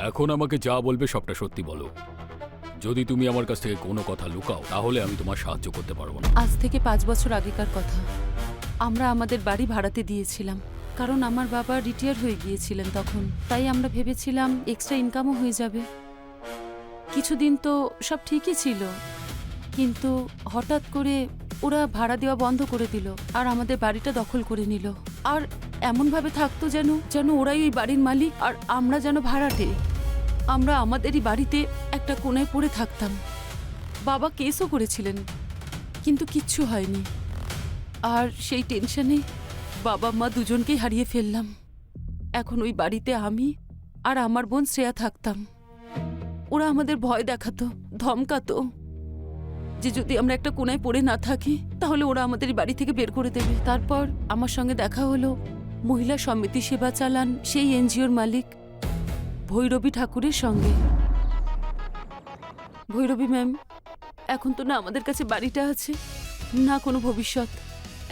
এখন আমাকে যা বলবে সবটা সত্যি বলো। যদি তুমি আমার কাছ থেকে কোনো কথা লুকাও তাহলে আমি তোমার সাহায্য করতে পারবো না। আজ থেকে 5 বছর আগেকার কথা। আমরা আমাদের বাড়ি ভাড়াতে দিয়েছিলাম, কারণ আমার বাবা রিটায়ার হয়ে গিয়েছিলেন তখন। তাই আমরা ভেবেছিলাম এক্সট্রা ইনকামও হয়ে যাবে। কিছুদিন তো সব ঠিকই ছিল, কিন্তু হঠাৎ করে ওরা ভাড়া দেওয়া বন্ধ করে দিল আর আমাদের বাড়িটা দখল করে নিল। আর এমনভাবে থাকতো যেন ওরাই ওই বাড়ির মালিক আর আমরা যেন ভাড়াটে। আমরা আমাদেরই বাড়িতে একটা কোণায় পড়ে থাকতাম। বাবা কেসও করেছিলেন, কিন্তু কিচ্ছু হয়নি। আর সেই টেনশনে বাবা মা দুজনকেই হারিয়ে ফেললাম। এখন ওই বাড়িতে আমি আর আমার বোন শ্রেয়া থাকতাম। ওরা আমাদের ভয় দেখাতো, ধমকাতো যে যদি আমরা একটা কোণায় পড়ে না থাকি তাহলে ওরা আমাদের বাড়ি থেকে বের করে দেবে। তারপর আমার সঙ্গে দেখা হলো মহিলা সমিতি সেবা চালান সেই এনজিওর মালিক ভৈরবী ঠাকুরের সঙ্গে। ভৈরবী ম্যাম, এখন তো না আমাদের কাছে বাড়িটা আছে, না কোনো ভবিষ্যৎ।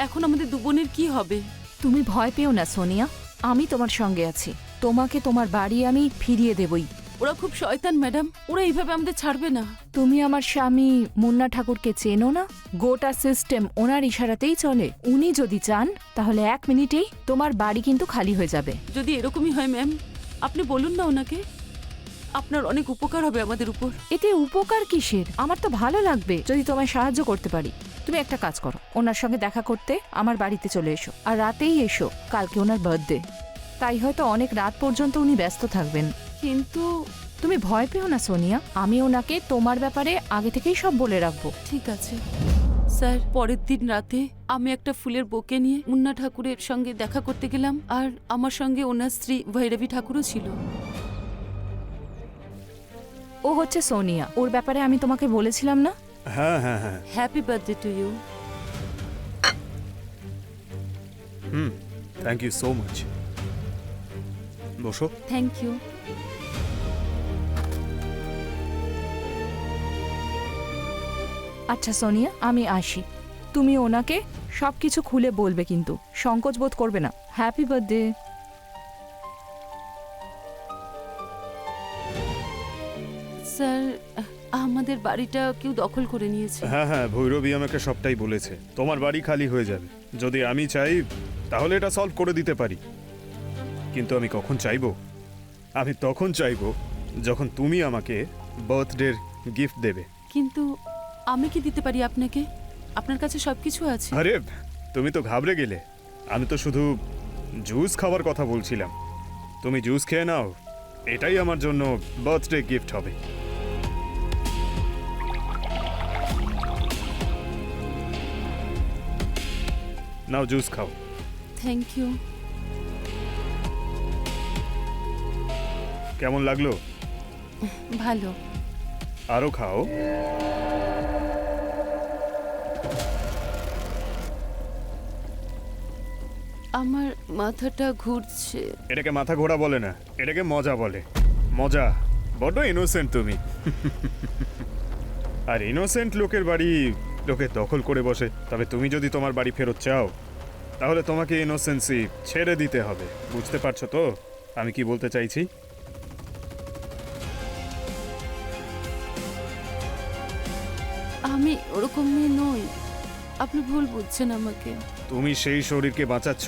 এখন আমাদের দু বোনের কি হবে? তুমি ভয় পেও না সোনিয়া, আমি তোমার সঙ্গে আছি। তোমাকে তোমার বাড়ি আমি ফিরিয়ে দেবই। ওরা খুব শয়তান ম্যাডাম, ওরা এইভাবে আমাদের ছাড়বে না। তুমি আমার স্বামী মুন্না ঠাকুরকে চেনো না? গোটা সিস্টেম ওনার ইশারাতেই চলে। উনি যদি চান তাহলে 1 মিনিটেই তোমার বাড়ি কিন্তু খালি হয়ে যাবে। যদি এরকমই হয় ম্যাম, আপনি বলুন না ওনাকে, আপনার অনেক উপকার হবে আমাদের উপর। এতে উপকার কিসের? আমার তো ভালো লাগবে যদি তোমায় সাহায্য করতে পারি। তুমি একটা কাজ করো, ওনার সঙ্গে দেখা করতে আমার বাড়িতে চলে এসো, আর রাতেই এসো, কালকে ওনার বার্থডে। তাই হয়তো অনেক রাত পর্যন্ত উনি ব্যস্ত থাকবেন। কিন্তু তুমি ভয় পেও না সোনিয়া, আমি ওনাকে তোমার ব্যাপারে আগে থেকেই সব বলে রাখবো। ঠিক আছে স্যার। পরের দিন রাতে আমি একটা ফুলের বোকে নিয়ে মুন্না ঠাকুরের সঙ্গে দেখা করতে গেলাম, আর আমার সঙ্গে ওনার স্ত্রী ভৈরবী ঠাকুরও ছিল। ও হচ্ছে সোনিয়া, ওর ব্যাপারে আমি তোমাকে বলেছিলাম না? হ্যাঁ হ্যাঁ হ্যাঁ। Happy birthday to you. Thank you so much. বসো। Thank you. আচ্ছা সোনিয়া, আমি আসি। তুমি ওনাকে সবকিছু খুলে বলবে, কিন্তু সংকোচ বোধ করবে না। Happy birthday. স্যার, আমাদের বাড়িটা কেউ দখল করে নিয়েছে। হ্যাঁ হ্যাঁ, ভৈরবী আমাকে সবটাই বলেছে। তোমার বাড়ি খালি হয়ে যাবে। যদি আমি চাই তাহলে এটা সলভ করে দিতে পারি, কিন্তু আমি কখন চাইবো? আমি তখন চাইবো যখন তুমি আমাকে বার্থডের গিফট দেবে। কিন্তু আমি কি দিতে পারি আপনাকে? আপনার কাছে সবকিছু আছে। আরে তুমি তো ঘাবড়ে গেলে। আমি তো শুধু জুস খাওয়ার কথা বলছিলাম। তুমি জুস খেয়ে নাও, এটাই আমার জন্য বার্থডে গিফট হবে। নাও জুস খাও। Thank you. কেমন লাগলো? ভালো। আরো খাও। আমার মাথাটা ঘুরছে। এটাকে মাথা ঘোরা বলে না, এটাকে মজা বলে। মজা। বড্ড ইনোসেন্ট তুমি। আর ইনোসেন্ট লোকের বাড়ি লোকে দখল করে বসে। তবে তুমি যদি তোমার বাড়ি ফেরত চাও তাহলে তোমাকে ইনোসেন্সি ছেড়ে দিতে হবে। বুঝতে পারছো তো আমি কি বলতে চাইছি? আমি ওরকম মেয়ে নই, আপনি ভুল বুঝছেন আমাকে। তুমি সেই শরীরকে বাঁচাচ্ছ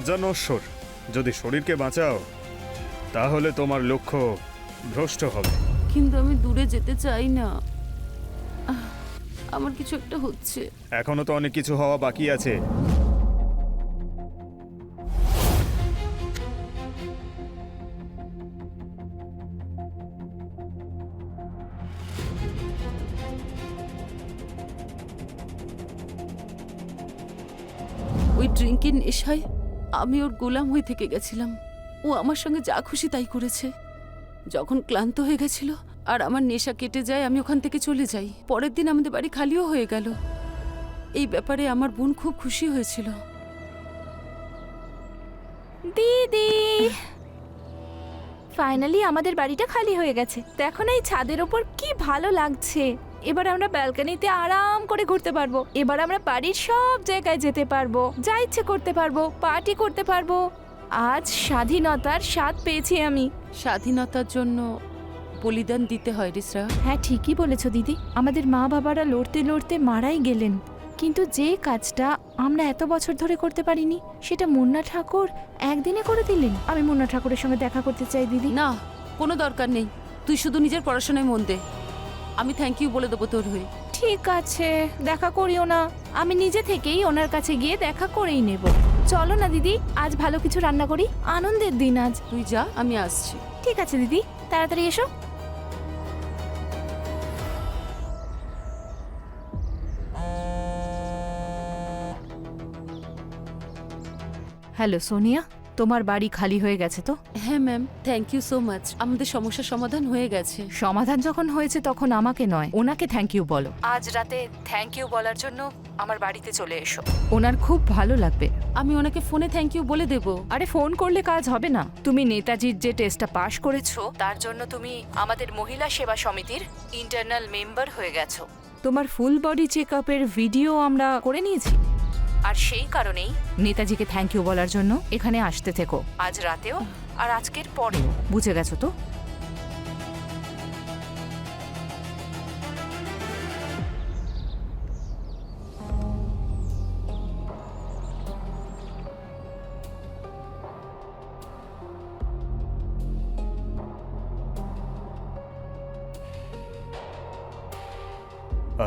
যা নশ্বর। যদি শরীরকে বাঁচাও তাহলে তোমার লক্ষ্য ভ্রষ্ট হবে। কিন্তু আমি দূরে যেতে চাই না। আমার কিছু একটা হচ্ছে। এখনো তো অনেক কিছু হওয়া বাকি আছে। ওই ড্রিঙ্কের নেশায় আমি ওর গোলাম হয়ে থেকে গেছিলাম। ও আমার সঙ্গে যা খুশি তাই করেছে। যখন ক্লান্ত হয়ে গেছিল আর আমার নেশা কেটে যায়, আমি ওখান থেকে চলে যাই। পরের দিন আমাদের বাড়ি খালিও হয়ে গেল। এই ব্যাপারে আমার বোন খুব খুশি হয়েছিল। দিদি, ফাইনালি আমাদের বাড়িটা খালি হয়ে গেছে। দেখো না এই ছাদের ওপর কি ভালো লাগছে। এবার আমরা ব্যালকনিতে আরাম করে ঘুরতে পারবো। এবার আমরা বাড়ির সব জায়গায় যেতে পারবো, যা ইচ্ছে করতে পারবো, পার্টি করতে পারবো। আজ স্বাধীনতার স্বাদ পেয়েছি আমি। স্বাধীনতার জন্য বলিদান দিতে হয় রে শ্রেয়া। হ্যাঁ, ঠিকই বলেছ দিদি। আমাদের মা বাবারা লড়তে লড়তে মারাই গেলেন, কিন্তু যে কাজটা আমরা এত বছর ধরে করতে পারিনি সেটা মুন্না ঠাকুর একদিনে করে দিলেন। আমি মুন্না ঠাকুরের সঙ্গে দেখা করতে চাই দিদি। না, কোনো দরকার নেই, তুই শুধু নিজের পড়াশোনায় মন দে। আমি থ্যাংক ইউ বলে দেবো তোর হয়ে। ঠিক আছে, দেখা করিও না, আমি নিজে থেকেই ওনার কাছে গিয়ে দেখা করেই নেব। চলো না দিদি, আজ ভালো কিছু রান্না করি, আনন্দের দিন আজ। তুই যা, আমি আসছি। ঠিক আছে দিদি, তাড়াতাড়ি এসো। হ্যালো সোনিয়া, তোমার বাড়ি খালি হয়ে গেছে তো? হ্যাঁ ma'am, thank you so much. আমাদের সমস্যার সমাধান হয়ে গেছে। সমাধান যখন হয়েছে তখন আমাকে নয়, ওনাকে থ্যাংক ইউ বলো। আজ রাতে থ্যাংক ইউ বলার জন্য আমার বাড়িতে চলে এসো, ওনার খুব ভালো লাগবে। আমি ওনাকে ফোনে থ্যাংক ইউ বলে দেবো। আরে ফোন করলে কাজ হবে না। তুমি নেতাজির যে টেস্টটা পাশ করেছো তার জন্য তুমি আমাদের মহিলা সেবা সমিতির ইন্টারনাল মেম্বার হয়ে গেছো। তোমার ফুল বডি চেক আপের ভিডিও আমরা করে নিয়েছি, আর সেই কারণেই নেতাজিকে থ্যাংক ইউ বলার জন্য এখানে আসতে থেকো, আজ রাতেও আর আজকের পরেও। বুঝে গেছো তো?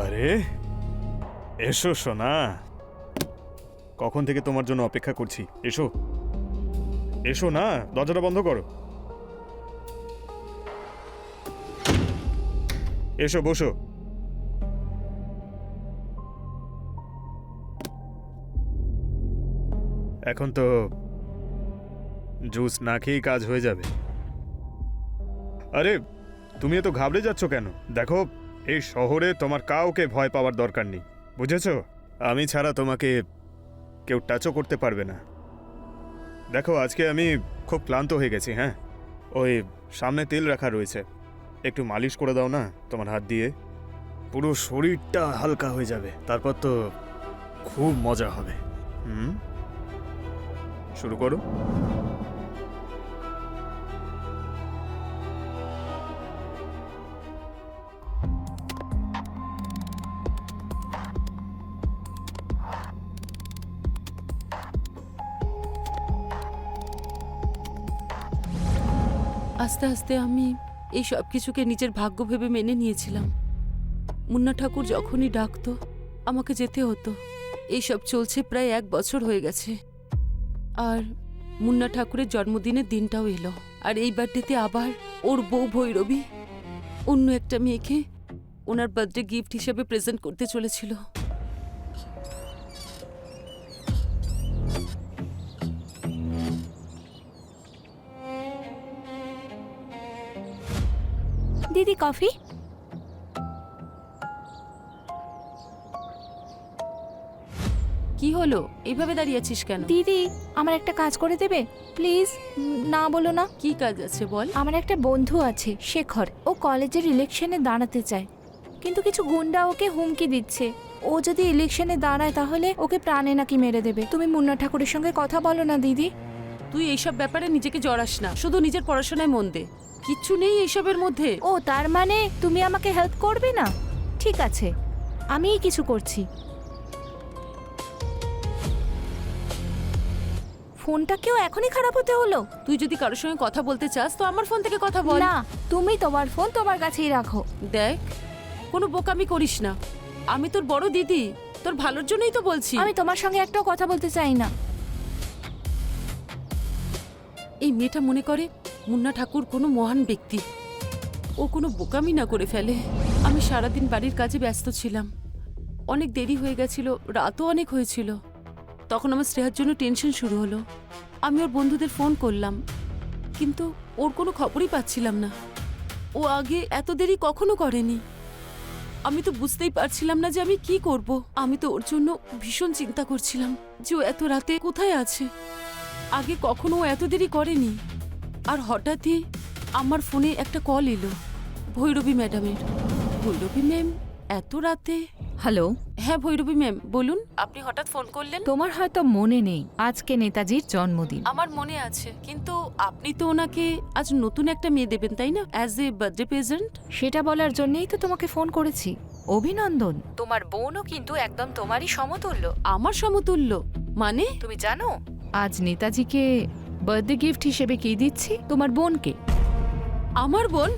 আরে এসো সোনা, কখন থেকে তোমার জন্য অপেক্ষা করছি। এসো এসো না, দরজাটা বন্ধ করো। এসো বসো। এখন তো জুস না খেয়েই কাজ হয়ে যাবে। আরে তুমি এত ঘাবড়ে যাচ্ছ কেন? দেখো, এই শহরে তোমার কাউকে ভয় পাওয়ার দরকার নেই, বুঝেছো? আমি ছাড়া তোমাকে কেউ টাচও করতে পারবে না। দেখো, আজকে আমি খুব ক্লান্ত হয়ে গেছি। হ্যাঁ, ওই সামনে তেল রাখা রয়েছে, একটু মালিশ করে দাও না তোমার হাত দিয়ে, পুরো শরীরটা হালকা হয়ে যাবে, তারপর তো খুব মজা হবে। শুরু করো। আস্তে আস্তে আমি এই সব কিছুকে নিজের ভাগ্য ভেবে মেনে নিয়েছিলাম। মুন্না ঠাকুর যখনই ডাকতো আমাকে যেতে হতো। এই সব চলছে প্রায় 1 বছর হয়ে গেছে, আর মুন্না ঠাকুরের জন্মদিনের দিনটাও এলো। আর এই বার্থডেতে আবার ওর বউ ভৈরবী অন্য একটা মেয়েকে ওনার বার্থডে গিফট হিসেবে প্রেজেন্ট করতে চলেছিল। দিদি কফি? কি হলো, এইভাবে দাঁড়িয়ে আছিস কেন? দিদি, আমার একটা কাজ করে দেবে প্লিজ? না বলো না। কি কাজ আছে বল। আমার একটা বন্ধু আছে শেখর, ও কলেজের ইলেকশনে দাঁড়াতে চায়, কিন্তু কিছু গুন্ডা ওকে হুমকি দিচ্ছে। ও যদি ইলেকশনে দাঁড়ায় তাহলে ওকে প্রাণে নাকি মেরে দেবে। তুমি মুন্না ঠাকুরের সঙ্গে কথা বলো না দিদি। তুই এইসব ব্যাপারে নিজেকে জড়াস না, শুধু নিজের পড়াশোনায় মন দে। কিচ্ছু নেই এইসবের মধ্যে। ও, তার মানে তুমি আমাকে হেল্প করবে না? ঠিক আছে, আমিই কিছু করছি। ফোনটা কেউ এখনই খারাপ হতে হলো? তুই যদি কারোর সঙ্গে কথা বলতে চাস তো আমার ফোন থেকে কথা বল। না, তুমি তোমার ফোন তোমার কাছেই রাখো। দেখ, কোনো বোকামি করিস না। আমি তোর বড় দিদি, তোর ভালোর জন্যই তো বলছি। আমি তোমার সঙ্গে একটাও কথা বলতে চাই না। এই মেয়েটা মনে করে মুন্না ঠাকুর কোনো মহান ব্যক্তি, ও কোনো বোকামি না করে ফেলে। আমি সারাদিন বাড়ির কাজে ব্যস্ত ছিলাম, অনেক দেরি হয়ে গেছিল, রাতও অনেক হয়েছিল। তখন আমার শ্রেয়ার জন্য টেনশন শুরু হলো। আমি ওর বন্ধুদের ফোন করলাম, কিন্তু ওর কোনো খবরই পাচ্ছিলাম না। ও আগে এত দেরি কখনো করেনি। আমি তো বুঝতেই পারছিলাম না যে আমি কি করব। আমি তো ওর জন্য ভীষণ চিন্তা করছিলাম যে ও এত রাতে কোথায় আছে। আগে কখনো ও এত দেরি করেনি। আর হঠাৎই আমার ফোনে একটা কল এলো ভৈরবী ম্যাডামের। ভৈরবী ম্যাম এত রাতে? হ্যালো, হ্যাঁ ভৈরবী ম্যাম বলুন, আপনি হঠাৎ ফোন করলেন? তোমার হয়তো মনে নেই আজকে নেতাজির জন্মদিন। আমার মনে আছে, কিন্তু আপনি তো ওনাকে আজ নতুন একটা মেয়ে দেবেন তাই না, অ্যাজ এ বার্থডে প্রেজেন্ট? সেটা বলার জন্যই তো তোমাকে ফোন করেছি। অভিনন্দন, তোমার বোনও কিন্তু একদম তোমারই সমতুল্য। আমার সমতুল্য মানে? তুমি জানো আজ নেতাজিকে বার্থডে গিফট হিসেবে কি দিচ্ছি? তোমার বোনকে। আমার বোন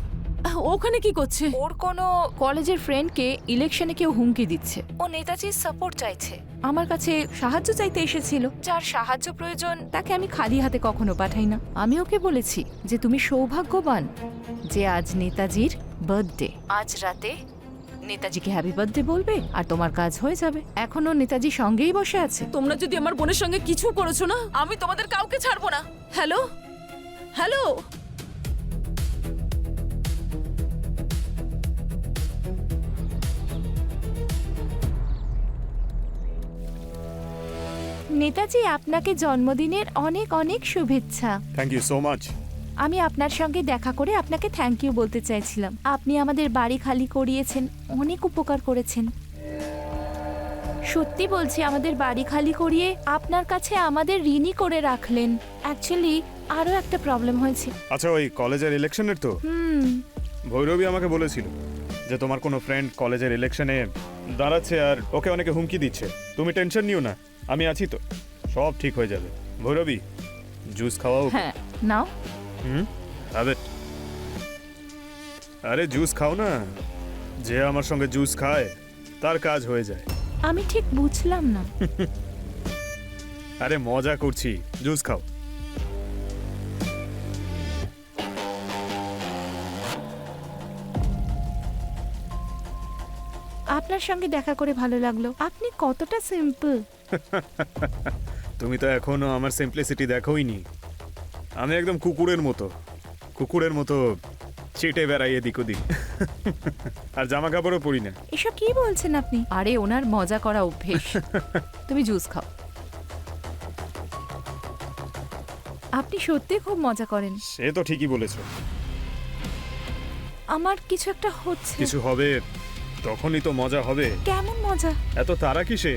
ওখানে কি করছে? ওর কোনো কলেজের ফ্রেন্ডকে ইলেকশনে কেউ হুমকি দিচ্ছে। ও নেতাজির সাপোর্ট চাইছে, আমার কাছে সাহায্য চাইতে এসেছিল। যার সাহায্য প্রয়োজন তাকে আমি খালি হাতে কখনো পাঠাই না। আমি ওকে বলেছি যে তুমি সৌভাগ্যবান যে আজ নেতাজির বার্থডে। আজ রাতে নেতাজিকে হ্যাপি বার্থডে বলবে আর তোমার কাজ হয়ে যাবে। এখনো নেতাজি সঙ্গেই বসে আছে। তোমরা যদি আমার বোনের সঙ্গে কিছু করেছো না, আমি তোমাদের কাউকে ছাড়বো না। হ্যালো হ্যালো, নেতাজি, আপনাকে জন্মদিনের অনেক অনেক শুভেচ্ছা। Thank you so much. আমি আপনার সঙ্গে দেখা করে আপনাকে থ্যাংক ইউ বলতে চাইছিলাম। আপনি আমাদের বাড়ি খালি করিয়েছেন, অনেক উপকার করেছেন। সত্যি বলছি, আমাদের বাড়ি খালি করিয়ে আপনার কাছে আমাদের ঋণী করে রাখলেন। অ্যাকচুয়ালি আরও একটা প্রবলেম হয়েছে। আচ্ছা, ওই কলেজের ইলেকশনের তো ভৈরবী আমাকে বলেছিল যে তোমার কোনো ফ্রেন্ড কলেজের ইলেকশনে দাঁড়াচ্ছে আর ওকে অনেকে হুমকি দিচ্ছে। তুমি টেনশন নিও না, আমি আছি তো, সব ঠিক হয়ে যাবে। ভৈরবী, জুস খাওয়াও? হ্যাঁ, নাও। আরে আরে জুস খাও না, যে আমার সঙ্গে জুস খায় তার কাজ হয়ে যায়। আমি ঠিক বুঝলাম না। আরে মজা করছি, জুস খাও। আপনার সঙ্গে দেখা করে ভালো লাগলো। আপনি কতটা সিম্পল। তুমি তো এখনো আমার সিম্পলিসিটি দেখোইনি। আমি একদম কুকুরের মতো চেটে বেড়াই এদিক ওদিক, আর জামা কাপড়ও পরি না। এসব কি বলছেন আপনি? আরে ওনার মজা করা অভ্যেস। তুমি জুস খাও। আপনি সত্যি খুব মজা করেন। সে তো ঠিকই বলেছো। আমার কিছু একটা হচ্ছে। কিছু হবে তখনই তো মজা হবে। কেমন মজা? এত তারা কিসে?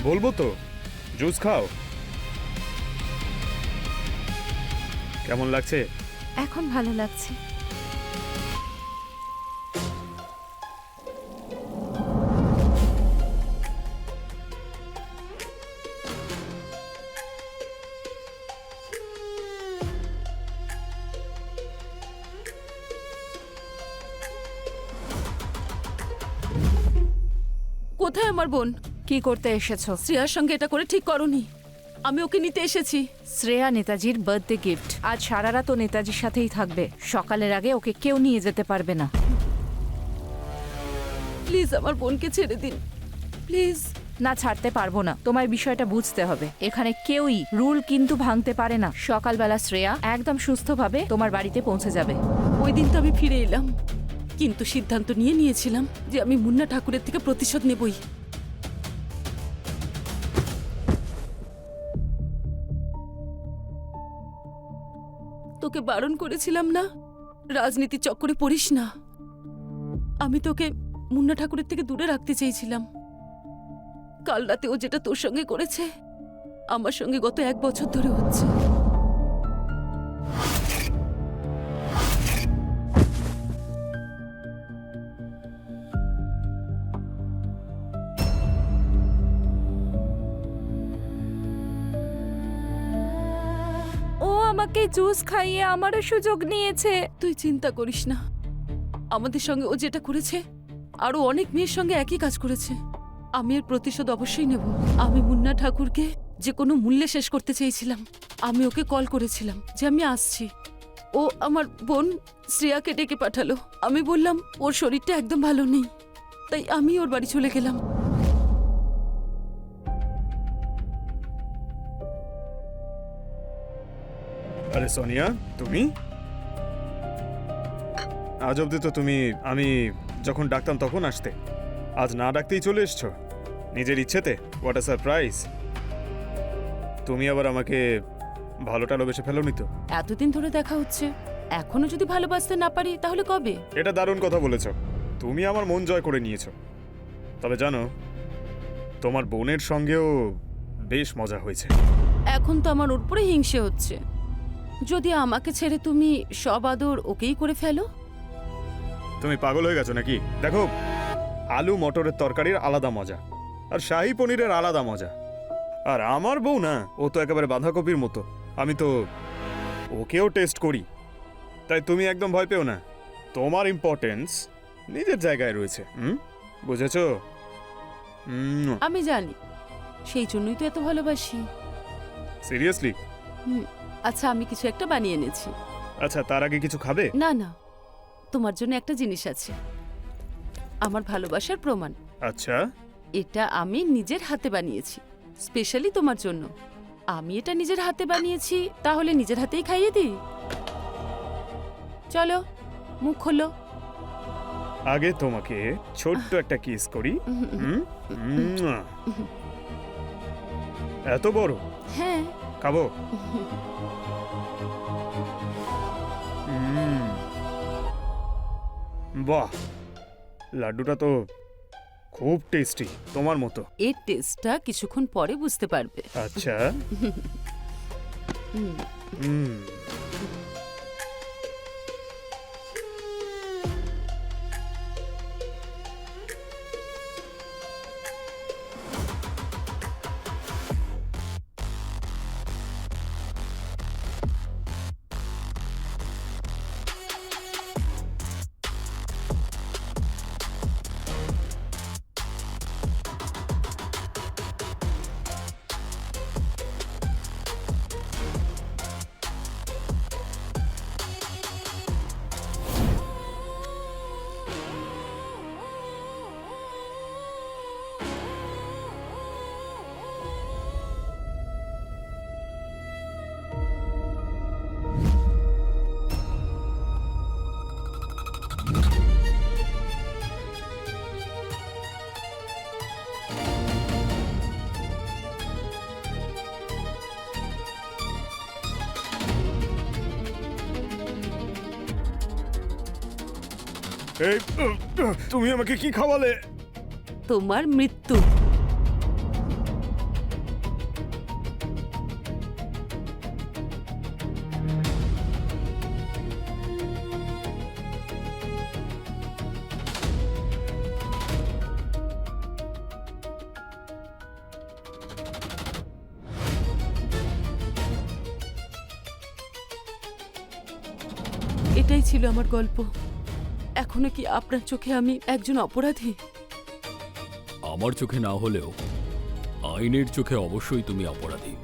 বলবো তো, জুস খাও। কেমন লাগছে? এখন ভালো লাগছে। কোথায় আমার বোন? কি করতে এসেছো? শ্রেয়ার সঙ্গে এটা করে ঠিক করনি। আমি ওকে নিতে এসেছি। শ্রেয়া নেতাজির বার্থডে গিফট। আজ সারা রাত ও নেতাজির সাথেই থাকবে। সকালের আগে ওকে কেউ নিয়ে যেতে পারবে না। প্লিজ আমার বোনকে ছেড়ে দিন, প্লিজ। না, ছাড়তে পারবো না। তোমার বিষয়টা বুঝতে হবে। এখানে কেউই রুল কিন্তু ভাঙতে পারে না। সকালবেলা শ্রেয়া একদম সুস্থভাবে তোমার বাড়িতে পৌঁছে যাবে। ওই দিন তো আমি ফিরে এলাম, কিন্তু সিদ্ধান্ত নিয়েছিলাম যে আমি মুন্না ঠাকুরের থেকে প্রতিশোধ নেবই। তোকে বারণ করেছিলাম না, রাজনীতির চক্করে পড়িস না। আমি তোকে মুন্না ঠাকুরের থেকে দূরে রাখতে চেয়েছিলাম। কাল রাতে ও যেটা তোর সঙ্গে করেছে, আমার সঙ্গে গত 1 বছর ধরে হচ্ছে। ও আমাকে জুস খাইয়ে আমারও সুযোগ নিয়েছে। তুই চিন্তা করিস না, আমাদের সঙ্গে ও যেটা করেছে আরো অনেক মেয়ের সঙ্গে একই কাজ করেছে। আমি এর প্রতিশোধ অবশ্যই নেব। আমি মুন্না ঠাকুরকে যে কোনো মূল্যে শেষ করতে চেয়েছিলাম। আমি ওকে কল করেছিলাম যে আমি আসছি। ও আমার বোন শ্রেয়াকে ডেকে পাঠালো। আমি বললাম ওর শরীরটা একদম ভালো নেই, তাই আমি ওর বাড়ি চলে গেলাম। আরে সোনিয়া, তুমি আজ অব্দি তো আমি যখন ডাকতাম তখন আসতে, আজ না ডাকতেই চলে এসছো নিজের ইচ্ছেতে। What a surprise! তুমি আবার আমাকে ভালো টালোবেসে ফেলোনি তো? এতদিন ধরে দেখা হচ্ছে, এখনো যদি ভালোবাসতে না পারি তাহলে কবে? এটা দারুণ কথা বলেছ। তুমি আমার মন জয় করে নিয়েছো। তবে জানো, তোমার বোনের সঙ্গেও বেশ মজা হয়েছে। এখন তো আমার ওর উপরে হিংসে হচ্ছে। যদি আমাকে ছেড়ে তুমি সব আদর ওকেই করে ফেলো। তুমি পাগল হয়ে গেছো নাকি? দেখো, আলু মটরের তরকারির আলাদা মজা, আর শাহী পনিরের আলাদা মজা। আর আমার বউ না, ও তো একেবারে বাঁধাকপির মতো। আমি তো ওকেও টেস্ট করি। তাই তুমি একদম ভয় পেও না। তোমার ইম্পর্টেন্স নিজের জায়গায় রয়েছে। বুঝেছো? আমি জানি, সেই জন্যই তো এত ভালোবাসি। সিরিয়াসলি? আচ্ছা, আমি কিছু একটা বানিয়ে এনেছি। আচ্ছা, তার আগে কিছু খাবে? না না, তোমার জন্য একটা জিনিস আছে, আমার ভালোবাসার প্রমাণ। আচ্ছা, এটা আমি নিজের হাতে বানিয়েছি, স্পেশালি তোমার জন্য। আমি এটা নিজের হাতে বানিয়েছি, তাহলে নিজের হাতেই খাইয়ে দিই। চলো, মুখ খোলো। আগে তোমাকে ছোট্ট একটা কিস করি। এত বড়? হ্যাঁ। খাবো? বাহ, লাড্ডুটা তো খুব টেস্টি, তোমার মতো। এর টেস্টটা কিছুক্ষণ পরে বুঝতে পারবে। আচ্ছা। হুম। হুম। এই, তুমি আমাকে কি খাওয়ালে? তোমার মৃত্যু। এটাই ছিল আমার গল্প। এখনো কি আপনার চোখে আমি একজন অপরাধী? আমার চোখে না হলেও আইনের চোখে অবশ্যই তুমি অপরাধী।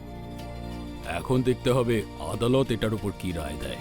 এখন দেখতে হবে আদালত এটার উপর কি রায় দেয়।